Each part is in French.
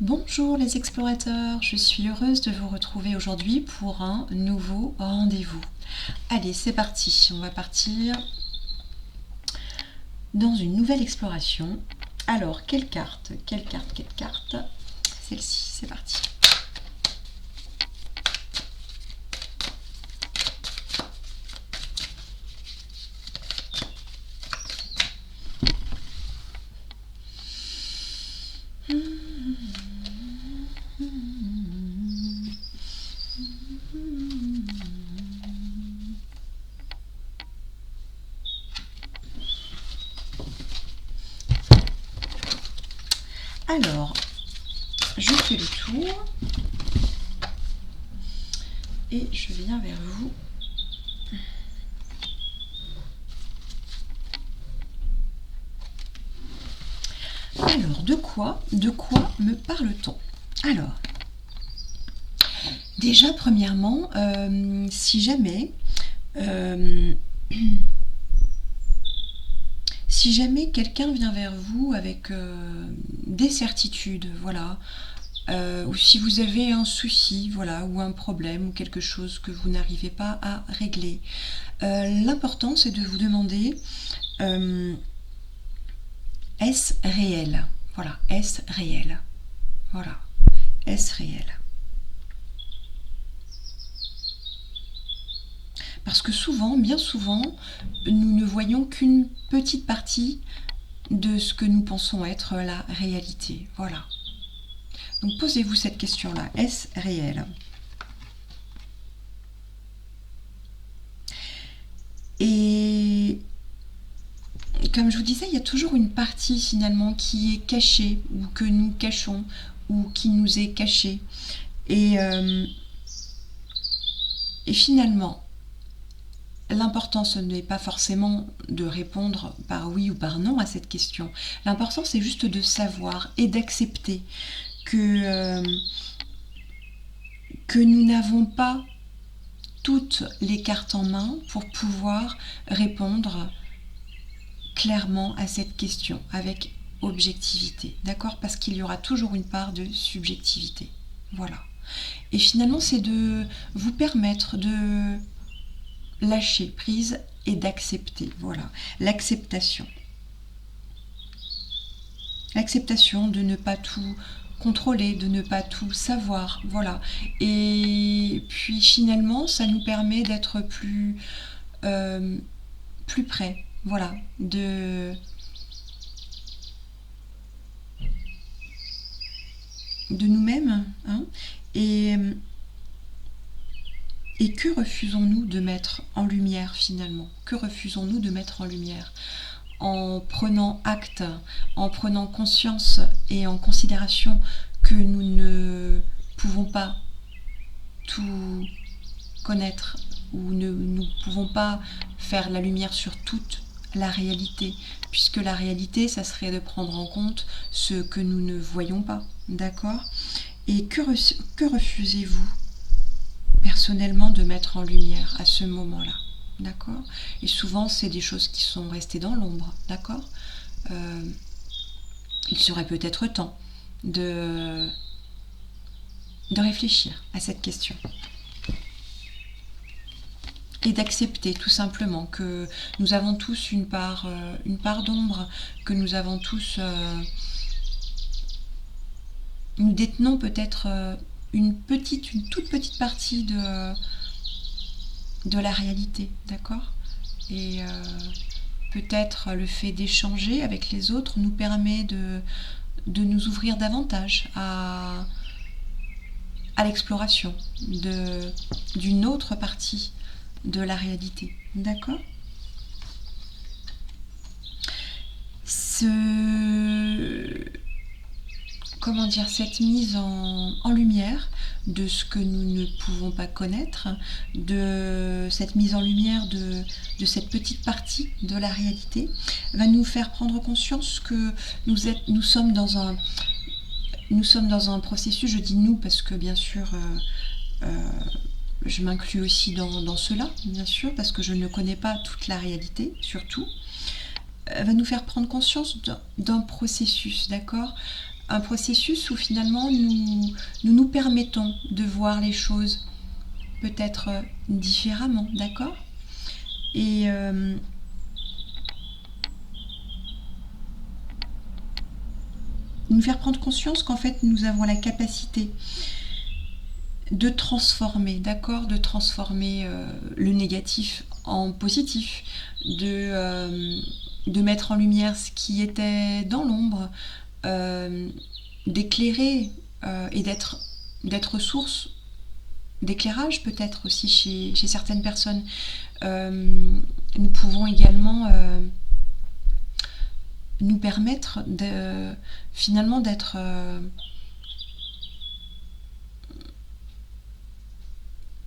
Bonjour les explorateurs, je suis heureuse de vous retrouver aujourd'hui pour un nouveau rendez-vous. Allez, c'est parti, on va partir dans une nouvelle exploration. Alors, quelle carte? Celle-ci, c'est parti. Alors, je fais le tour et je viens vers vous. Alors, de quoi me parle-t-on? Alors, déjà, premièrement, si jamais quelqu'un vient vers vous avec des certitudes, voilà, ou si vous avez un souci, voilà, ou un problème, ou quelque chose que vous n'arrivez pas à régler, l'important c'est de vous demander est-ce réel? Voilà, est-ce réel? Voilà, est-ce réel? Parce que souvent, bien souvent, nous ne voyons qu'une petite partie de ce que nous pensons être la réalité. Voilà. Donc posez-vous cette question-là. Est-ce réel? Et comme je vous disais, il y a toujours une partie finalement qui est cachée, ou que nous cachons, ou qui nous est cachée. Et finalement, l'important, ce n'est pas forcément de répondre par oui ou par non à cette question. L'important, c'est juste de savoir et d'accepter que nous n'avons pas toutes les cartes en main pour pouvoir répondre clairement à cette question avec objectivité, d'accord? Parce qu'il y aura toujours une part de subjectivité. Voilà. Et finalement, c'est de vous permettre de lâcher prise et d'accepter. Voilà, l'acceptation. L'acceptation de ne pas tout contrôler, de ne pas tout savoir. Voilà. Et puis finalement, ça nous permet d'être plus près. Voilà, de nous-mêmes, hein, et que refusons-nous de mettre en lumière finalement? Que refusons-nous de mettre en lumière? En prenant acte, en prenant conscience et en considération que nous ne pouvons pas tout connaître, ou nous ne pouvons pas faire la lumière sur toute la réalité, puisque la réalité, ça serait de prendre en compte ce que nous ne voyons pas, d'accord? Et que refusez-vous personnellement de mettre en lumière à ce moment-là, d'accord? Et souvent, c'est des choses qui sont restées dans l'ombre, d'accord? Il serait peut-être temps de réfléchir à cette question. Et d'accepter tout simplement que nous avons tous une part d'ombre, que nous avons tous... nous détenons peut-être une toute petite partie de la réalité, d'accord? Et peut-être le fait d'échanger avec les autres nous permet de nous ouvrir davantage à l'exploration d'une autre partie de la réalité, d'accord? Comment dire, cette mise en lumière de ce que nous ne pouvons pas connaître, de cette mise en lumière de cette petite partie de la réalité, va nous faire prendre conscience que nous sommes dans un processus. Je dis nous parce que bien sûr je m'inclus aussi dans cela, bien sûr, parce que je ne connais pas toute la réalité, surtout, va nous faire prendre conscience d'un processus, d'accord? un processus où finalement nous permettons de voir les choses peut-être différemment, d'accord? Et nous faire prendre conscience qu'en fait nous avons la capacité de transformer, d'accord, de transformer le négatif en positif, de mettre en lumière ce qui était dans l'ombre, d'éclairer et d'être source d'éclairage peut-être aussi chez certaines personnes. Nous pouvons également nous permettre finalement d'être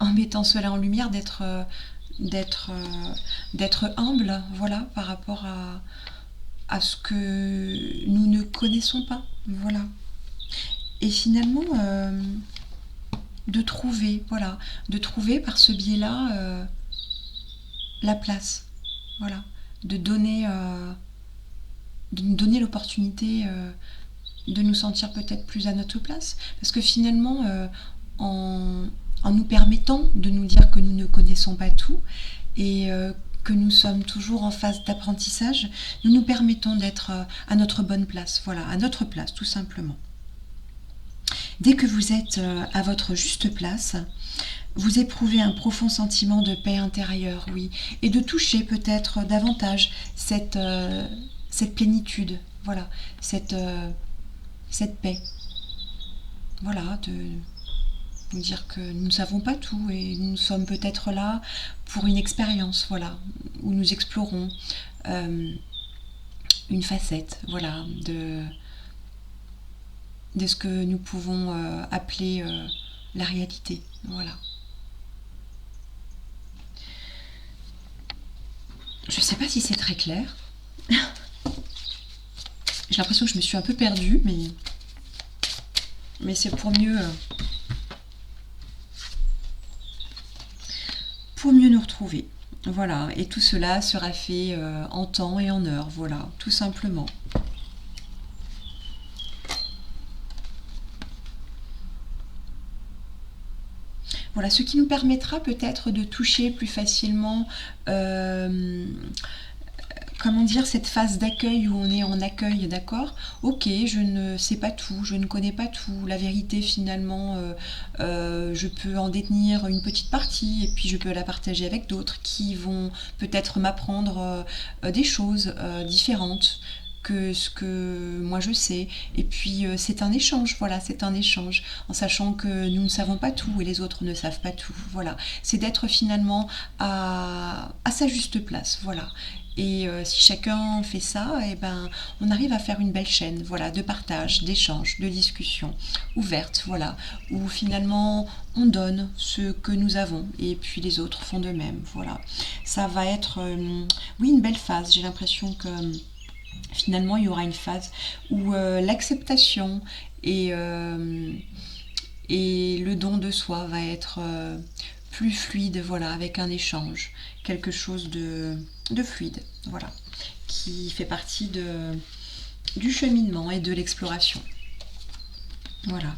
en mettant cela en lumière, d'être humble, voilà, par rapport à ce que nous ne connaissons pas, voilà. Et finalement, de trouver par ce biais-là la place, voilà, de nous donner l'opportunité de nous sentir peut-être plus à notre place, parce que finalement, en nous permettant de nous dire que nous ne connaissons pas tout et que nous sommes toujours en phase d'apprentissage, nous nous permettons d'être à notre bonne place, voilà, à notre place tout simplement. Dès que vous êtes à votre juste place, vous éprouvez un profond sentiment de paix intérieure, oui, et de toucher peut-être davantage cette plénitude, voilà, cette paix. Voilà, de nous dire que nous ne savons pas tout et nous sommes peut-être là pour une expérience, voilà, où nous explorons une facette, voilà, de ce que nous pouvons appeler la réalité, voilà. Je ne sais pas si c'est très clair. J'ai l'impression que je me suis un peu perdue, mais c'est pour mieux nous retrouver. Voilà, et tout cela sera fait en temps et en heure, voilà, tout simplement. Voilà, ce qui nous permettra peut-être de toucher plus facilement comment dire, cette phase d'accueil où on est en accueil, d'accord? Ok, je ne sais pas tout, je ne connais pas tout. La vérité, finalement, je peux en détenir une petite partie et puis je peux la partager avec d'autres qui vont peut-être m'apprendre des choses différentes que ce que moi je sais. Et puis c'est un échange, voilà, c'est un échange, en sachant que nous ne savons pas tout et les autres ne savent pas tout, voilà. C'est d'être finalement à sa juste place, voilà. Et si chacun fait ça, eh ben, on arrive à faire une belle chaîne, voilà, de partage, d'échange, de discussion ouverte, voilà, où finalement on donne ce que nous avons et puis les autres font de même, voilà. Ça va être, oui, une belle phase. J'ai l'impression que finalement il y aura une phase où l'acceptation et le don de soi va être plus fluide, voilà, avec un échange, quelque chose de fluide, voilà, qui fait partie du cheminement et de l'exploration. Voilà.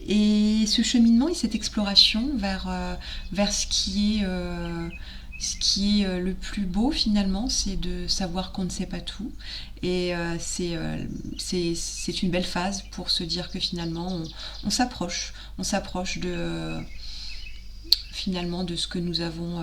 Et ce cheminement et cette exploration vers ce qui est le plus beau finalement, c'est de savoir qu'on ne sait pas tout. Et c'est une belle phase pour se dire que finalement on s'approche finalement de ce que nous avons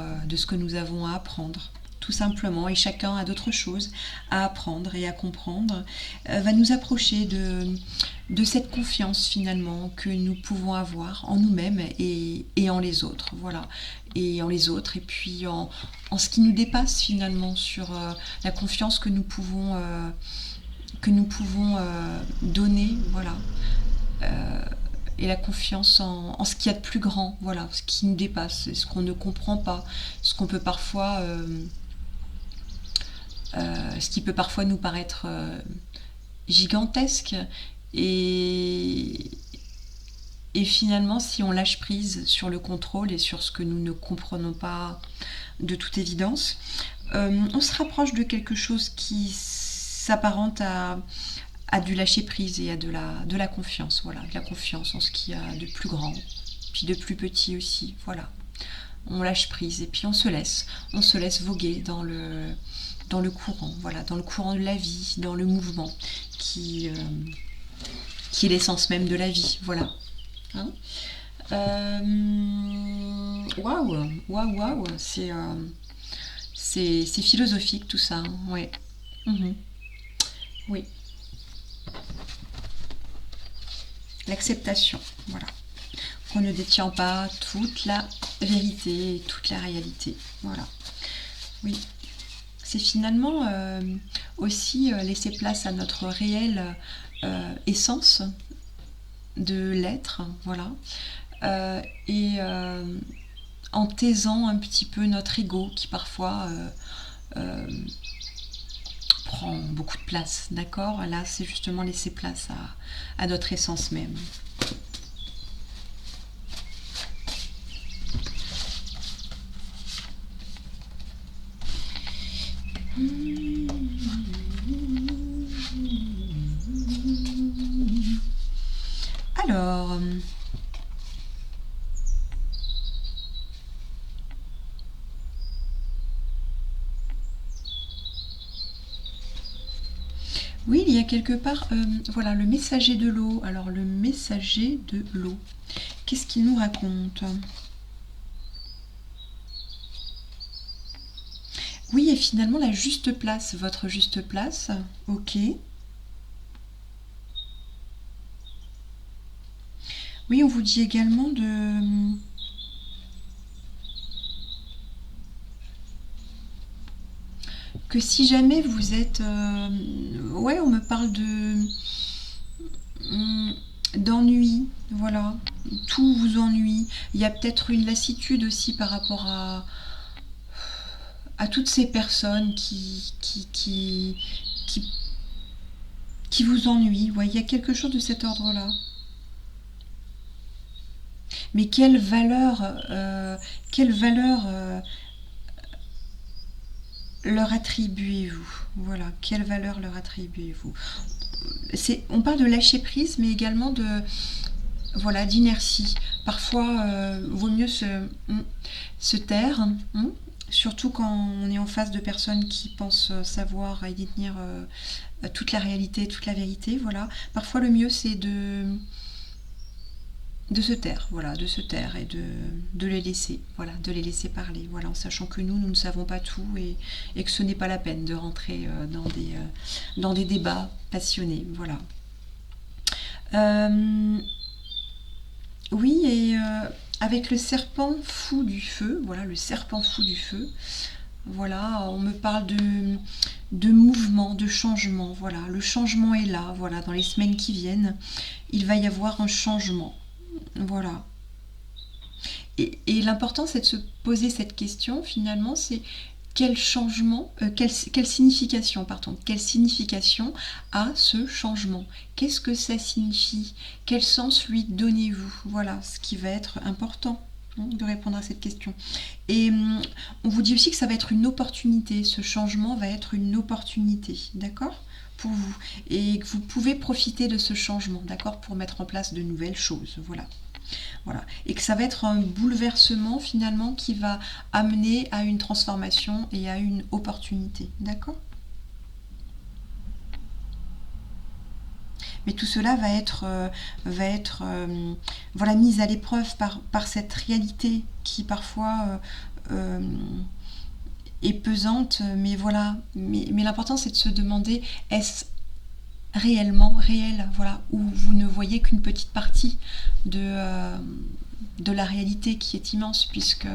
à apprendre, tout simplement, et chacun a d'autres choses à apprendre et à comprendre, va nous approcher de cette confiance finalement que nous pouvons avoir en nous-mêmes et en les autres, voilà, et en les autres, et puis en ce qui nous dépasse finalement, sur la confiance que nous pouvons donner, voilà, et la confiance en ce qu'il y a de plus grand, voilà, ce qui nous dépasse, ce qu'on ne comprend pas, ce qu'on peut parfois ce qui peut parfois nous paraître gigantesque, et finalement si on lâche prise sur le contrôle et sur ce que nous ne comprenons pas de toute évidence, on se rapproche de quelque chose qui s'apparente à à du lâcher prise et à de la confiance, voilà, de la confiance en ce qu'il y a de plus grand, puis de plus petit aussi, voilà. On lâche prise et puis on se laisse voguer dans le courant, voilà, dans le courant de la vie, dans le mouvement qui est l'essence même de la vie, voilà. Hein, waouh, waouh, waouh, c'est philosophique tout ça, hein, ouais. Mhm. Oui, l'acceptation, voilà. On ne détient pas toute la vérité et toute la réalité, voilà. Oui, c'est finalement aussi laisser place à notre réelle essence de l'être, voilà, et en taisant un petit peu notre ego qui parfois euh, prend beaucoup de place, d'accord. Là, c'est justement laisser place à notre essence même. Alors, oui, il y a quelque part, voilà, le messager de l'eau. Alors, le messager de l'eau, qu'est-ce qu'il nous raconte? Oui, et finalement, la juste place, votre juste place, ok. Oui, on vous dit également de... que si jamais vous êtes... ouais, on me parle de... d'ennui, voilà. Tout vous ennuie. Il y a peut-être une lassitude aussi par rapport à toutes ces personnes qui, qui vous ennuient. Ouais, il y a quelque chose de cet ordre-là. Mais quelle valeur leur attribuez-vous? Voilà, quelle valeur leur attribuez-vous? On parle de lâcher prise, mais également de voilà d'inertie. Parfois, vaut mieux se taire, hein, surtout quand on est en face de personnes qui pensent savoir et détenir toute la réalité, toute la vérité. Voilà. Parfois, le mieux, c'est de se taire, voilà, de se taire et de les laisser, voilà, de les laisser parler, voilà, en sachant que nous ne savons pas tout et que ce n'est pas la peine de rentrer dans des débats passionnés, voilà. Euh, oui, et avec le serpent fou du feu, voilà, le serpent fou du feu, voilà, on me parle de mouvement, de changement, voilà, le changement est là, voilà, dans les semaines qui viennent, il va y avoir un changement. Voilà. Et l'important, c'est de se poser cette question, finalement, c'est quel changement, quelle signification, pardon, quelle signification a ce changement? Qu'est-ce que ça signifie? Quel sens lui donnez-vous? Voilà, ce qui va être important, hein, de répondre à cette question. Et on vous dit aussi que ça va être une opportunité, ce changement va être une opportunité, d'accord? Pour vous. Et que vous pouvez profiter de ce changement, d'accord? Pour mettre en place de nouvelles choses, voilà. Voilà. Et que ça va être un bouleversement finalement qui va amener à une transformation et à une opportunité. D'accord? Mais tout cela va être voilà, mis à l'épreuve par cette réalité qui parfois est pesante. Mais voilà. Mais l'important c'est de se demander, est-ce réellement réel, voilà, où vous ne voyez qu'une petite partie de la réalité qui est immense, puisque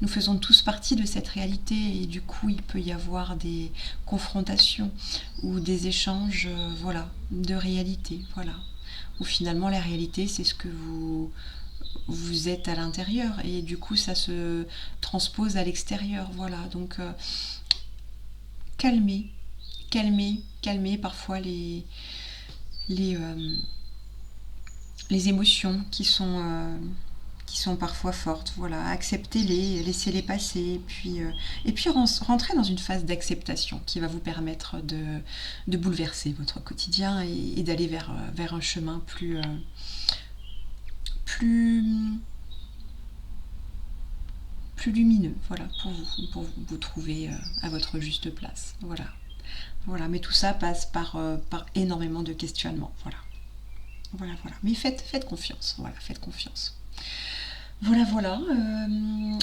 nous faisons tous partie de cette réalité et du coup il peut y avoir des confrontations ou des échanges voilà, de réalité, voilà, où finalement la réalité c'est ce que vous êtes à l'intérieur et du coup ça se transpose à l'extérieur, voilà, donc calmer, calmer parfois les, les émotions qui sont qui sont parfois fortes. Voilà, acceptez-les, laissez-les passer, et puis rentrez dans une phase d'acceptation qui va vous permettre de bouleverser votre quotidien et d'aller vers un chemin plus, plus lumineux, voilà, pour vous trouver à votre juste place. Voilà. Voilà, mais tout ça passe par énormément de questionnements. Voilà. Voilà, voilà. Mais faites confiance. Voilà, faites confiance. Voilà, voilà.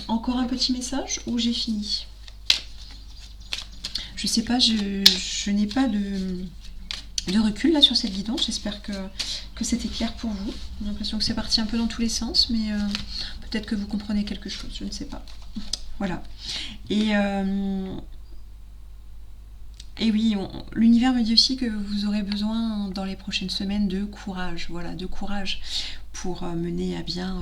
Encore un petit message ou j'ai fini? Je sais pas, je n'ai pas de recul là sur cette guidance. J'espère que c'était clair pour vous. J'ai l'impression que c'est parti un peu dans tous les sens, mais peut-être que vous comprenez quelque chose, je ne sais pas. Voilà. Et oui, l'univers me dit aussi que vous aurez besoin dans les prochaines semaines de courage, voilà, de courage pour mener à bien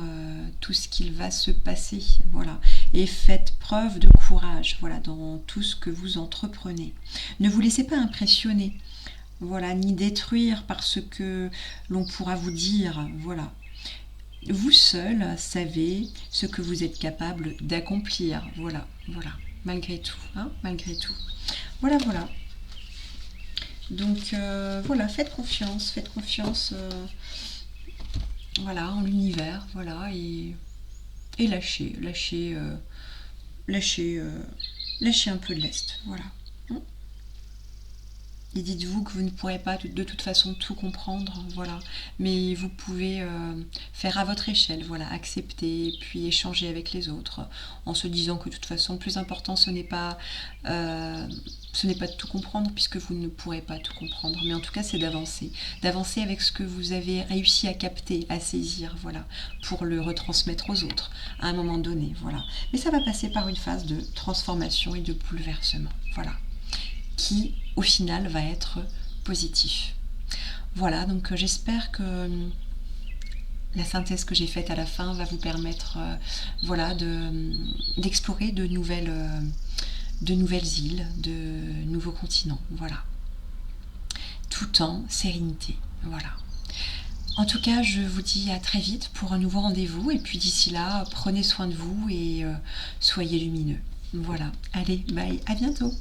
tout ce qu'il va se passer, voilà. Et faites preuve de courage, voilà, dans tout ce que vous entreprenez. Ne vous laissez pas impressionner, voilà, ni détruire par ce que l'on pourra vous dire, voilà. Vous seul savez ce que vous êtes capable d'accomplir, voilà, voilà, malgré tout, hein, malgré tout. Voilà, voilà. Donc voilà, faites confiance, voilà, en l'univers, voilà, et lâchez un peu de lest, voilà. Et dites-vous que vous ne pourrez pas de toute façon tout comprendre, voilà. Mais vous pouvez faire à votre échelle, voilà, accepter, puis échanger avec les autres, en se disant que de toute façon, le plus important, ce n'est pas de tout comprendre, puisque vous ne pourrez pas tout comprendre. Mais en tout cas, c'est d'avancer avec ce que vous avez réussi à capter, à saisir, voilà, pour le retransmettre aux autres à un moment donné, voilà. Mais ça va passer par une phase de transformation et de bouleversement, voilà, qui au final va être positif. Voilà, donc j'espère que la synthèse que j'ai faite à la fin va vous permettre voilà, d'explorer de nouvelles îles, de nouveaux continents, voilà, tout en sérénité, voilà. En tout cas, je vous dis à très vite pour un nouveau rendez-vous, et puis d'ici là, prenez soin de vous et soyez lumineux. Voilà, allez, bye, à bientôt.